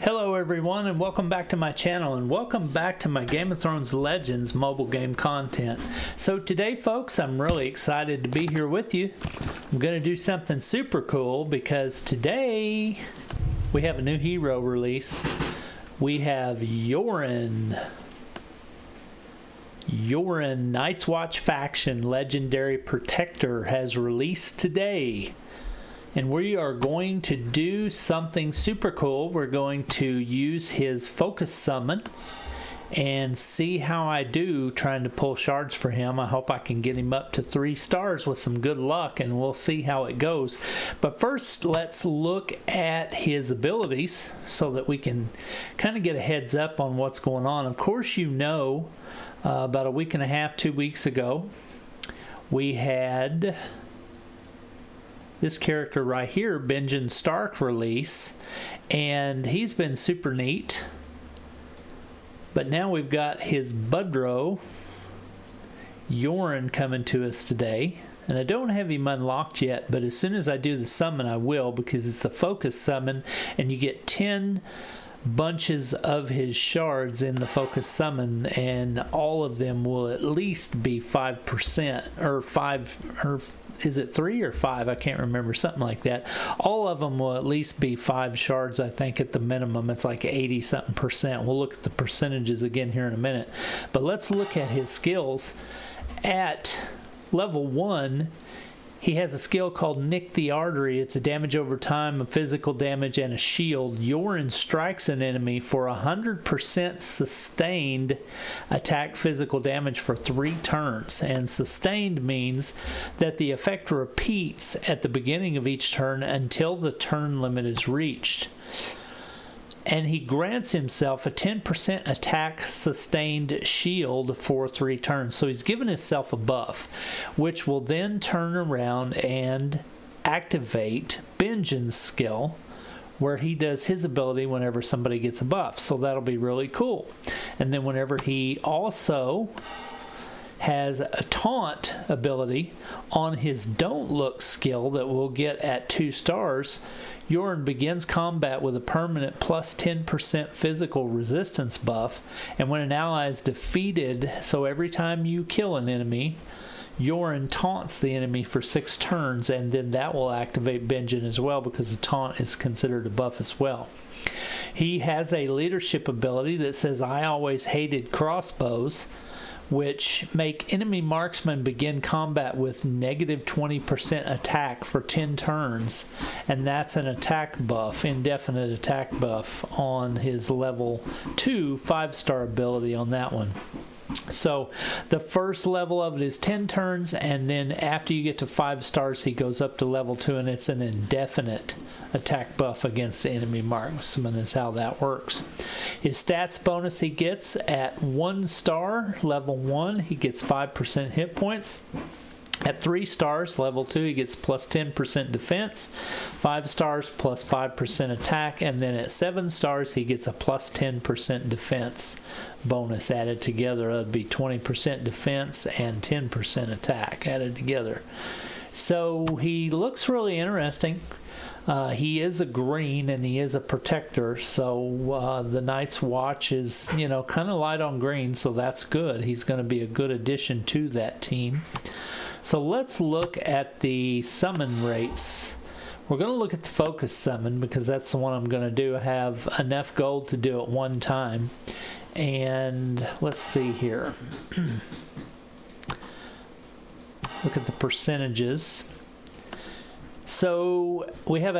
Hello everyone, and welcome back to my channel, and welcome back to my Game of Thrones Legends mobile game content. So today folks, I'm really excited to be here with you. I'm going to do something super cool because today we have a new hero release. We have Yoren. Yoren Night's Watch faction Legendary Protector has released today. And we are going to do something super cool. We're going to use his focus summon and see how I do trying to pull shards for him. I hope I can get him up to 3 stars with some good luck, and we'll see how it goes. But first, let's look at his abilities so that we can kind of get a heads up on what's going on. Of course, you know, about a week and a half, 2 weeks ago, we had this character right here, Benjen Stark, release, and he's been super neat. But now we've got his Budrow Yoren coming to us today, and I don't have him unlocked yet, but as soon as I do the summon I will, because it's a focus summon and you get 10 bunches of his shards in the focus summon, and all of them will at least be 5% or 5, or is it 3 or 5? I can't remember, something like that. All of them will at least be 5 shards, I think, at the minimum. It's like 80 something percent. We'll look at the percentages again here in a minute, but let's look at his skills. At level 1, he has a skill called Nick the Artery. It's a damage over time, a physical damage, and a shield. Yoren strikes an enemy for 100% sustained attack physical damage for 3 turns. And sustained means that the effect repeats at the beginning of each turn until the turn limit is reached. And he grants himself a 10% attack sustained shield for 3 turns. So he's given himself a buff, which will then turn around and activate Benjen's skill, where he does his ability whenever somebody gets a buff. So that'll be really cool. And then whenever he also has a taunt ability on his Don't Look skill that we'll get at 2 stars, Yoren begins combat with a permanent plus 10% physical resistance buff, and when an ally is defeated, so every time you kill an enemy, Yoren taunts the enemy for 6 turns, and then that will activate Benjen as well, because the taunt is considered a buff as well. He has a leadership ability that says, I always hated crossbows, which make enemy marksmen begin combat with negative 20% attack for 10 turns, and that's an attack buff, indefinite attack buff on his level 2 5-star ability on that one. So the first level of it is 10 turns, and then after you get to 5 stars he goes up to level 2, and it's an indefinite attack buff against the enemy marksman is how that works. His stats bonus he gets at 1 star, level 1, he gets 5% hit points. At 3 stars, level 2, he gets plus 10% defense, 5 stars plus 5% attack, and then at 7 stars he gets a plus 10% defense bonus added together. That would be 20% defense and 10% attack added together. So he looks really interesting. He is a green and he is a protector, so the Night's Watch is, you know, kind of light on green, so that's good. He's going to be a good addition to that team. So let's look at the summon rates. We're going to look at the focus summon because that's the one I'm going to do. I have enough gold to do it one time. And let's see here. Look at the percentages. So we have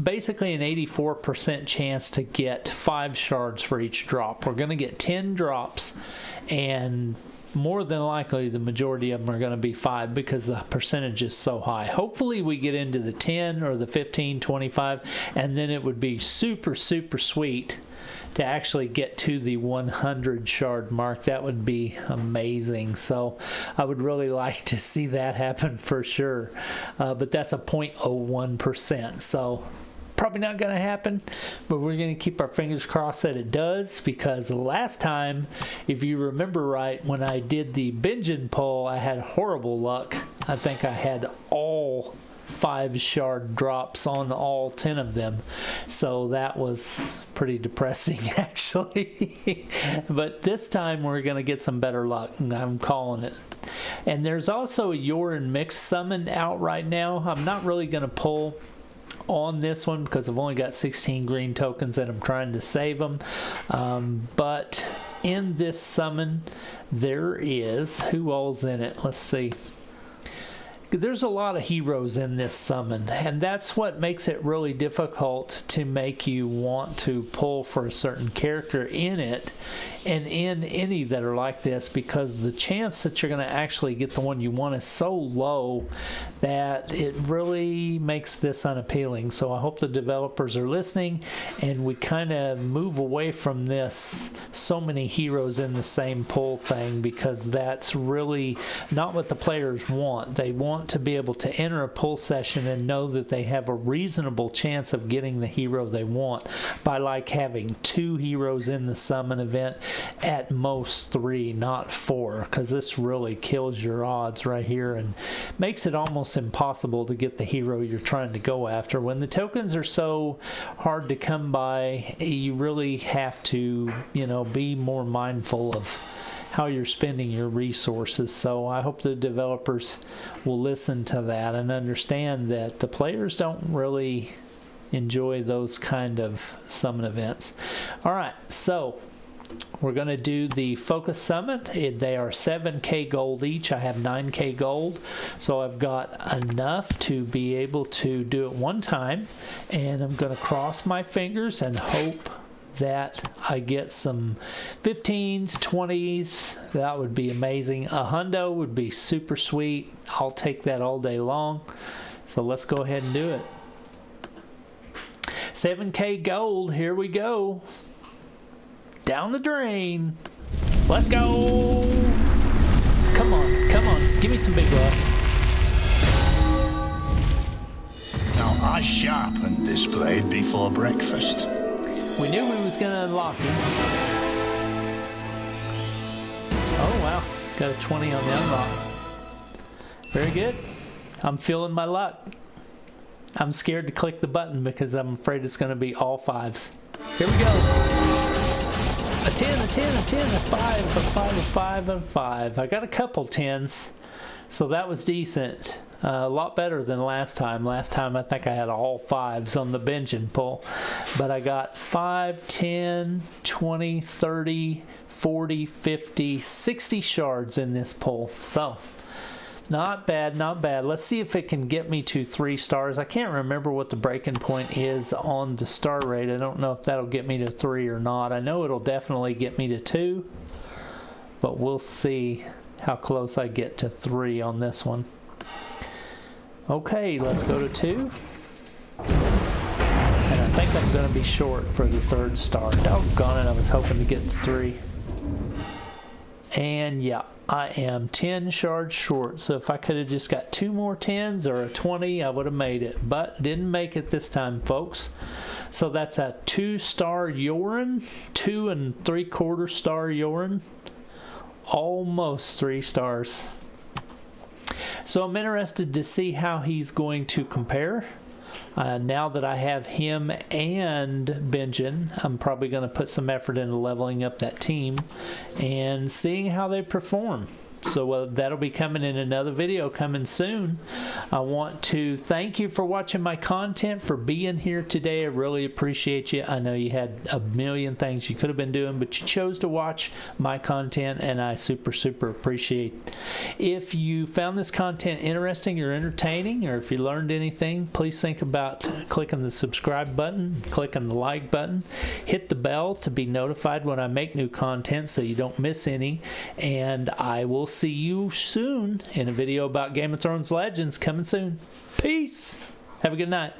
basically an 84% chance to get 5 shards for each drop. We're going to get 10 drops, and more than likely the majority of them are going to be 5 because the percentage is so high. Hopefully we get into the 10 or the 15, 25, and then it would be super, super sweet to actually get to the 100 shard mark. That would be amazing. So I would really like to see that happen for sure. But that's a 0.01%. So probably not going to happen, but we're going to keep our fingers crossed that it does, because the last time, if you remember right, when I did the Benjen poll, I had horrible luck. I think I had all 5 shard drops on all 10 of them. So that was pretty depressing actually. But this time we're going to get some better luck. I'm calling it. And there's also a Yoren mixed summon out right now. I'm not really going to pull on this one because I've only got 16 green tokens and I'm trying to save them. But in this summon there is, who all's in it? Let's see. There's a lot of heroes in this summon, and that's what makes it really difficult to make you want to pull for a certain character in it, and in any that are like this, because the chance that you're going to actually get the one you want is so low that it really makes this unappealing. So I hope the developers are listening and we kind of move away from this so many heroes in the same pull thing, because that's really not what the players want. They want to be able to enter a pull session and know that they have a reasonable chance of getting the hero they want by like having 2 heroes in the summon event, at most 3, not 4, because this really kills your odds right here and makes it almost impossible to get the hero you're trying to go after. When the tokens are so hard to come by, you really have to, you know, be more mindful of how you're spending your resources. So I hope the developers will listen to that and understand that the players don't really enjoy those kind of summon events. Alright, so we're going to do the focus summon. They are 7k gold each. I have 9k gold, so I've got enough to be able to do it one time, and I'm going to cross my fingers and hope that I get some 15s, 20s. That would be amazing. A hundo would be super sweet. I'll take that all day long. So let's go ahead and do it. 7k gold, here we go. Down the drain. Let's go. Come on, come on. Give me some big luck. Now I sharpened this blade before breakfast. We knew we was gonna unlock him. Oh wow, got a 20 on the unlock. Very good. I'm feeling my luck. I'm scared to click the button because I'm afraid it's gonna be all 5s. Here we go. A 10, a 10, a 10, a 5, a 5, a 5, and a 5. I got a couple 10s, so that was decent. A lot better than last time. Last time I think I had all 5s on the bench and pull. But I got 5, 10, 20, 30, 40, 50, 60 shards in this pull. So, not bad, not bad. Let's see if it can get me to 3 stars. I can't remember what the breaking point is on the star rate. I don't know if that'll get me to 3 or not. I know it'll definitely get me to 2. But we'll see how close I get to 3 on this one. Okay, let's go to 2. And I think I'm going to be short for the 3rd star. Doggone it, I was hoping to get 3. And yeah, I am 10 shards short. So if I could have just got 2 more 10s or a 20, I would have made it. But didn't make it this time, folks. So that's a 2-star Yoren, 2 3/4 star Yoren. Almost 3 stars. So I'm interested to see how he's going to compare. Now that I have him and Benjen, I'm probably going to put some effort into leveling up that team and seeing how they perform. So that'll be coming in another video coming soon. I want to thank you for watching my content, for being here today. I really appreciate you. I know you had a million things you could have been doing, but you chose to watch my content, and I super appreciate it. If you found this content interesting or entertaining, or if you learned anything, please think about clicking the subscribe button, clicking the like button, hit the bell to be notified when I make new content so you don't miss any, and I will see you soon in a video about Game of Thrones Legends coming soon. Peace. Have a good night.